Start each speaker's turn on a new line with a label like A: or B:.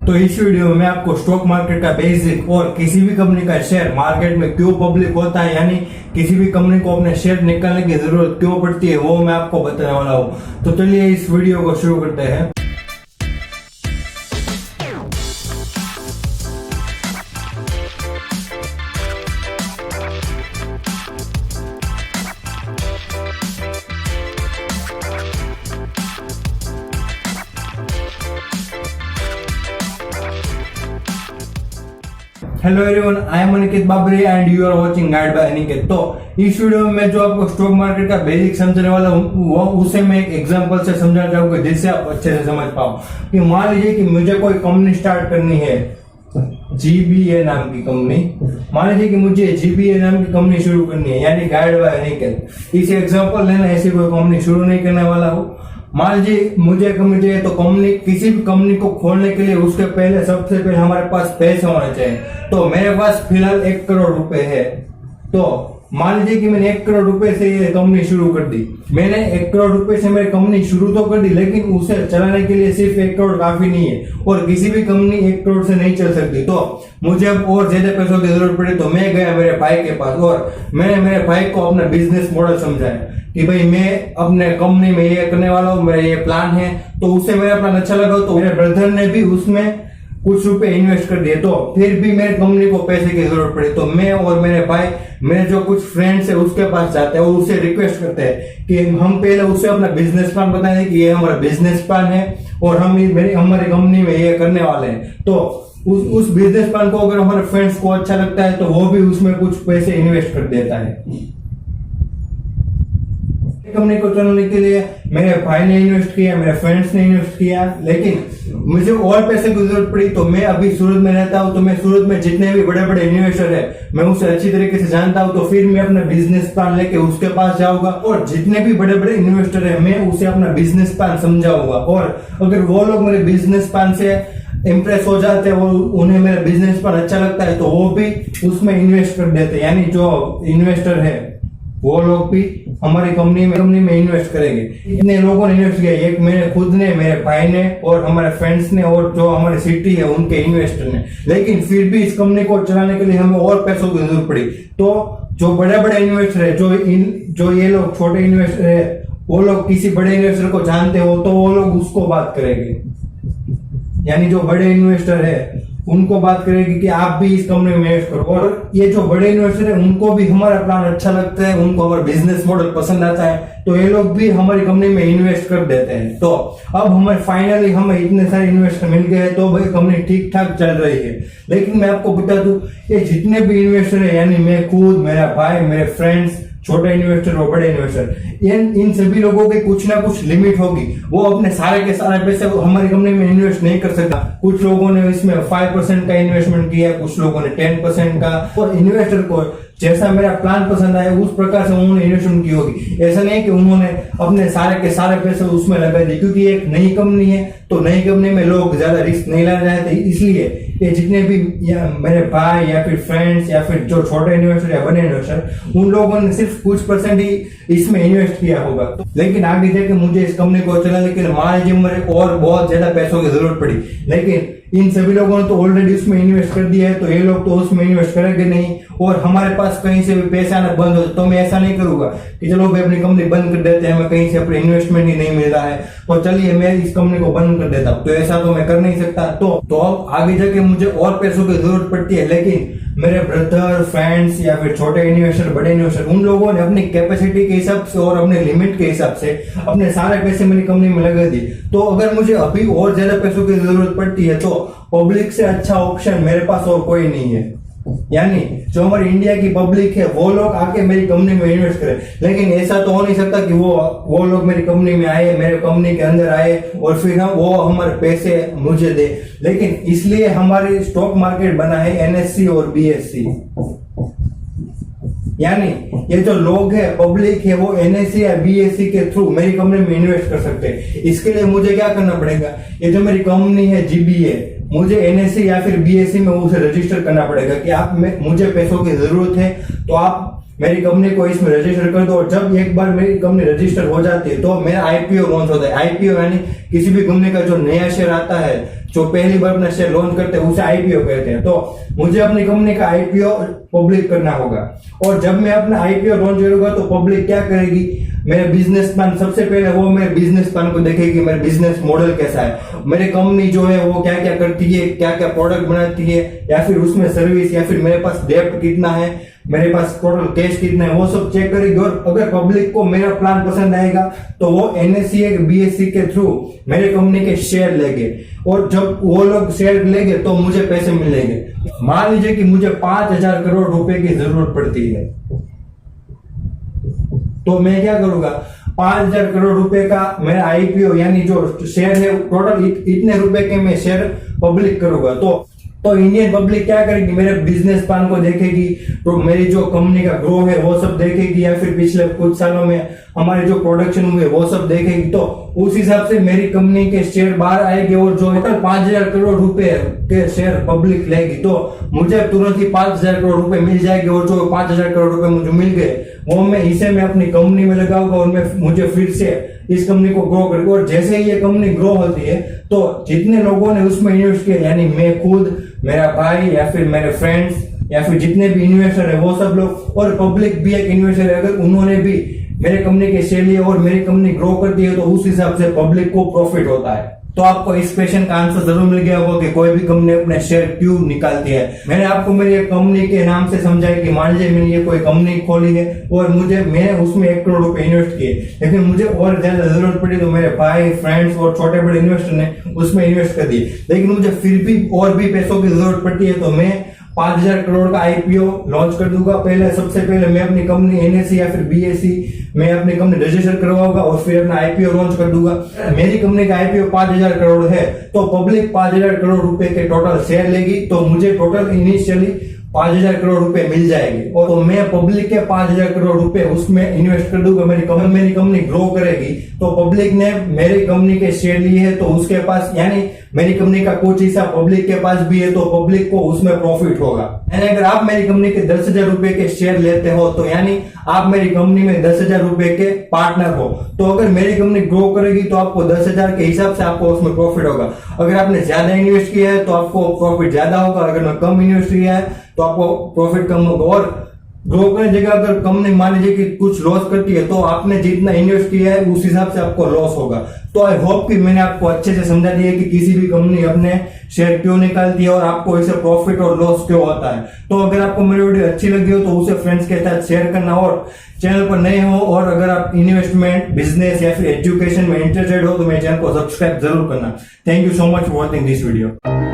A: तो इस वीडियो में मैं आपको स्टॉक मार्केट का बेसिक और किसी भी कंपनी का शेयर मार्केट में क्यों पब्लिक होता है, यानी किसी भी कंपनी को अपने शेयर निकालने की जरूरत क्यों पड़ती है, वो मैं आपको बताने वाला हूँ। तो चलिए इस वीडियो को शुरू करते हैं। Hello everyone, I am Aniket Babri and you are watching guide by Aniket. तो इस वीडियो में मैं जो आपको स्टॉक मार्केट का बेसिक समझाने वाला हूँ वो उसे मैं एक एग्जांपल से समझाना चाहूंगा जिससे आप अच्छे से समझ पाओ। कि मान लीजिए कि मुझे कोई कंपनी स्टार्ट करनी है, GBA नाम की कंपनी। मान लीजिए कि मुझे GBA नाम की कंपनी शुरू करनी है, यानी गाइड बाय अनिकेत। इसे एग्जांपल लेना, ऐसी कोई कंपनी शुरू नहीं करने वाला हूँ। मान लीजिए मुझे कंपनी चाहिए, तो कंपनी किसी भी कंपनी को खोलने के लिए उसके पहले सबसे पहले हमारे पास पैसे होने चाहिए। तो मेरे पास फिलहाल 1 करोड़ रुपए है। तो मान लीजिए कि मैंने 1 करोड़ रुपए से ये कंपनी शुरू कर दी। मैंने 1 करोड़ रुपए से मेरी कंपनी शुरू तो कर दी, लेकिन उसे चलाने के लिए सिर्फ 1 करोड़ काफी नहीं है और किसी भी कंपनी 1 करोड़ से नहीं चल सकती। तो मुझे अब और ज्यादा पैसों की जरूरत पड़ी। तो मैं गया मेरे भाई के पास और मैंने मेरे भाई को अपना बिजनेस मॉडल समझाया कि भाई मैं अपने कंपनी में ये करने वाला हूँ, मेरा ये प्लान है। तो उससे मेरा प्लान अच्छा लगा, तो मेरे ब्रदर ने भी उसमें कुछ रुपए इन्वेस्ट कर दिए। तो फिर भी मेरे कंपनी को पैसे की जरूरत पड़ी, तो मैं और मेरे भाई, मेरे जो कुछ फ्रेंड्स है उसके पास जाते हैं और उससे रिक्वेस्ट करते हैं कि हम पहले उसे अपना बिजनेस प्लान बताएं कि ये हमारा बिजनेस प्लान है और हम हमारी कंपनी में ये करने वाले हैं। तो उस बिजनेस प्लान को अगर हमारे फ्रेंड्स को अच्छा लगता है तो वो भी उसमें कुछ पैसे इन्वेस्ट कर देता है। कंपनी को चलाने के लिए मेरे भाई ने इन्वेस्ट किया, मेरे फ्रेंड्स ने इन्वेस्ट किया, लेकिन मुझे और पैसे की जरूरत पड़ी। तो मैं अभी सूरत में रहता हूँ, तो मैं सूरत में जितने भी बड़े बड़े इन्वेस्टर है मैं उसे अच्छी तरीके से जानता हूँ। तो फिर मैं अपना बिजनेस प्लान लेके उसके पास जाऊंगा और जितने भी बड़े बड़े इन्वेस्टर है मैं उसे अपना बिजनेस प्लान समझाऊंगा। और अगर वो लोग मेरे बिजनेस प्लान से इम्प्रेस हो जाते हैं और उन्हें मेरा बिजनेस प्लान अच्छा लगता है तो वो भी उसमें इन्वेस्ट कर देते हैं, यानी जो इन्वेस्टर है वो लोग भी हमारी कंपनी में इन्वेस्ट करेंगे। इतने लोगों ने इन्वेस्ट किया, एक मैंने खुद ने, मेरे भाई ने और हमारे फ्रेंड्स ने और जो हमारी सिटी है उनके इन्वेस्टर ने। लेकिन फिर भी इस कंपनी को चलाने के लिए हमें और पैसों की जरूरत पड़ी। तो जो बड़े बड़े इन्वेस्टर है, जो ये लोग छोटे इन्वेस्टर है, वो लोग किसी बड़े इन्वेस्टर को जानते हो तो वो लोग उसको बात करेंगे, यानी जो बड़े इन्वेस्टर है उनको बात करेगी कि आप भी इस कंपनी में इन्वेस्ट करो। और ये जो बड़े इन्वेस्टर है उनको भी हमारा प्लान अच्छा लगता है, उनको हमारा बिजनेस मॉडल पसंद आता है, तो ये लोग भी हमारी कंपनी में इन्वेस्ट कर देते हैं। तो अब हमें फाइनली हमें इतने सारे इन्वेस्टर मिल गए, तो भाई कंपनी ठीक ठाक चल रही है। लेकिन मैं आपको बता दूं, ये जितने भी इन्वेस्टर है, यानी मैं खुद, मेरा भाई, मेरे फ्रेंड्स, छोटे इन्वेस्टर और बड़े इन्वेस्टर, इन सभी लोगों की कुछ ना कुछ लिमिट होगी। वो अपने सारे के सारे पैसे हमारी कंपनी में इन्वेस्ट नहीं कर सकता। कुछ लोगों ने इसमें 5% का इन्वेस्टमेंट किया, कुछ लोगों ने 10% का। और इन्वेस्टर को जैसा मेरा प्लान पसंद आया उस प्रकार से उन्होंने इन्वेस्टमेंट की होगी। ऐसा नहीं कि उन्होंने अपने सारे के सारे पैसे उसमें लगा दिए, क्योंकि एक नई कंपनी है तो नई कंपनी में लोग ज्यादा रिस्क नहीं लेना चाहते। इसलिए ये जितने भी मेरे भाई या फिर फ्रेंड्स या फिर जो छोटे इन्वेस्टर या बड़े इन्वेस्टर, उन लोगों ने सिर्फ कुछ % ही इसमें इन्वेस्ट किया होगा। तो लेकिन आगे जाके मुझे इस कंपनी को चलाने के लिए मान लीजिए मुझे और बहुत ज्यादा पैसों की जरूरत पड़ी, लेकिन इन सभी लोगों ने तो ऑलरेडी उसमें इन्वेस्ट कर दिया है, तो ये लोग तो उसमें इन्वेस्ट करेंगे नहीं और हमारे पास कहीं से भी पैसा आना बंद हो। तो मैं ऐसा नहीं करूंगा कि चलो भाई अपनी कंपनी बंद कर देते हैं, हमें कहीं से अपने इन्वेस्टमेंट ही नहीं मिल रहा है तो चलिए मैं इस कंपनी को बंद कर देता हूँ। तो ऐसा तो मैं कर नहीं सकता। तो अब आगे जाके मुझे और पैसों की जरूरत पड़ती है, लेकिन मेरे ब्रदर, फ्रेंड्स या फिर छोटे इन्वेस्टर, बड़े इन्वेस्टर, उन लोगों ने अपनी कैपेसिटी के हिसाब से और अपने लिमिट के हिसाब से अपने सारे पैसे मेरी कंपनी में लगा दिए। तो अगर मुझे अभी और ज्यादा पैसों की जरूरत पड़ती है तो पब्लिक से अच्छा ऑप्शन मेरे पास और कोई नहीं है, यानी जो हमारी इंडिया की पब्लिक है वो लोग आके मेरी कंपनी में इन्वेस्ट करें। लेकिन ऐसा तो हो नहीं सकता कि वो लोग मेरी कंपनी में आए, मेरे कंपनी के अंदर आए और फिर वो हमारे पैसे मुझे दे। लेकिन इसलिए हमारी स्टॉक मार्केट बना है NSE और BSE, यानी ये जो लोग है, पब्लिक है, वो NSE या BSE के थ्रू मेरी कंपनी में इन्वेस्ट कर सकते हैं। इसके लिए मुझे क्या करना पड़ेगा, ये जो मेरी कंपनी है GBA, मुझे NSE या फिर BSE में उसे रजिस्टर करना पड़ेगा कि आप मुझे पैसों की जरूरत है तो आप मेरी कंपनी को इसमें रजिस्टर कर दो। और जब एक बार मेरी कंपनी रजिस्टर हो जाती है तो मेरा IPO लॉन्च होता है। IPO यानी किसी भी कंपनी का जो नया शेयर आता है जो पहली बार अपना शेयर लॉन्च करते हैं उसे आईपीओ कहते हैं। तो मुझे अपनी कंपनी का आईपीओ पब्लिक करना होगा, और जब मैं अपना आईपीओ लॉन्च करूंगा तो पब्लिक क्या करेगी, मेरे बिजनेस प्लान, सबसे पहले वो मेरे बिजनेस प्लान को देखेगी, मेरा बिजनेस मॉडल कैसा है, मेरी कंपनी जो है वो क्या क्या करती है, क्या क्या प्रोडक्ट बनाती है, या फिर उसमें सर्विस, या फिर मेरे पास डेब्ट कितना है, मेरे पास टोटल कैश कितना है, वो सब चेक करेगी। और अगर पब्लिक को मेरा प्लान पसंद आएगा तो वो एनएससी बीएससी के थ्रू मेरे कंपनी के शेयर लेंगे, और जब वो लोग शेयर लेंगे तो मुझे पैसे मिलेंगे। मान लीजिए कि मुझे 5,000 करोड़ रुपए की जरूरत पड़ती है, तो मैं क्या करूंगा, 5,000 करोड़ रुपए का मेरा आईपीओ यानी जो शेयर है टोटल इतने रुपए के मैं शेयर पब्लिक करूंगा। तो इंडियन पब्लिक क्या करेगी, मेरे बिजनेस प्लान को देखेगी, तो मेरी जो कंपनी का ग्रो है वो सब देखेगी, या फिर पिछले कुछ सालों में हमारे जो प्रोडक्शन हुए वो सब देखेगी। तो उस हिसाब से मेरी कंपनी के शेयर बाहर आएंगे, और जो टोटल 5,000 करोड़ रुपए के शेयर पब्लिक लेगी तो मुझे तुरंत ही 5,000 करोड़ रुपए मिल जाएंगे, और जो 5,000 करोड़ रुपए मुझे मिल गए वो मैं अपनी कंपनी में लगाऊंगा, और मुझे फिर से इस कंपनी को ग्रो करेगा। और जैसे ही ये कंपनी ग्रो होती है तो जितने लोगों ने उसमें इन्वेस्ट किया, यानी मैं खुद, मेरा भाई, या फिर मेरे फ्रेंड्स, या फिर जितने भी इन्वेस्टर है वो सब लोग, और पब्लिक भी एक इन्वेस्टर है, अगर उन्होंने भी मेरे कंपनी के शेयर लिए और मेरी कंपनी ग्रो करती है तो उस हिसाब से पब्लिक को प्रॉफिट होता है। तो आपको इस क्वेश्चन का आंसर जरूर मिल गया होगा कि कोई भी कंपनी अपने शेयर क्यों निकालती है। मैंने आपको मेरी कंपनी के नाम से समझाया कि मान लीजिए मैंने ये कोई कंपनी खोली है और मैंने उसमें 1 करोड़ रुपए इन्वेस्ट किए, लेकिन मुझे और ज्यादा जरूरत पड़ी तो मेरे भाई, फ्रेंड्स और छोटे बड़े इन्वेस्टर ने उसमें इन्वेस्ट कर दिए, लेकिन मुझे फिर भी और भी पैसों की जरूरत पड़ती है, तो मैं 5,000 करोड़ का आईपीओ लॉन्च कर दूंगा। सबसे पहले मैं अपनी कंपनी एनएससी या फिर बीएससी मैं अपनी कंपनी रजिस्टर करवाऊंगा, और फिर अपना आईपीओ लॉन्च कर दूंगा। मेरी कंपनी का आईपीओ 5,000 करोड़ है, तो पब्लिक 5,000 करोड़ रुपए के टोटल शेयर लेगी, तो मुझे टोटल इनिशियली 5,000 करोड़ रुपए मिल जाएंगे, और तो मैं पब्लिक के 5,000 करोड़ रुपए उसमें इन्वेस्ट कर दूंगा। मेरी कंपनी ग्रो करेगी, तो पब्लिक ने मेरी कंपनी के शेयर लिए हैं, तो उसके पास, यानी मेरी कंपनी का कुछ हिस्सा पब्लिक के पास भी है, तो पब्लिक को उसमें प्रॉफिट होगा। यानी अगर आप मेरी कंपनी के 10,000 रुपए के शेयर लेते हो तो यानी आप मेरी कंपनी में 10,000 रुपए के पार्टनर हो, तो अगर मेरी कंपनी ग्रो करेगी तो आपको 10,000 के हिसाब से आपको उसमें प्रॉफिट होगा। अगर आपने ज्यादा इन्वेस्ट किया है तो आपको प्रॉफिट ज्यादा होगा, अगर मैं कम इन्वेस्ट किया है तो आपको प्रॉफिट कम होगा। और ग्रो करने जगह अगर कंपनी मान लीजिए कि कुछ लॉस करती है तो आपने जितना इन्वेस्ट किया है उस हिसाब से आपको लॉस होगा। तो आई होप कि मैंने आपको अच्छे से समझा दिया कि किसी भी कंपनी अपने शेयर क्यों निकालती है और आपको इससे प्रॉफिट और लॉस क्यों होता है। तो अगर आपको मेरी वीडियो अच्छी लगी हो तो उसे फ्रेंड्स के साथ शेयर करना, और चैनल पर नए हो और अगर आप इन्वेस्टमेंट, बिजनेस या फिर एजुकेशन में इंटरेस्टेड हो तो मेरे चैनल को सब्सक्राइब जरूर करना। Thank you so much for watching this video.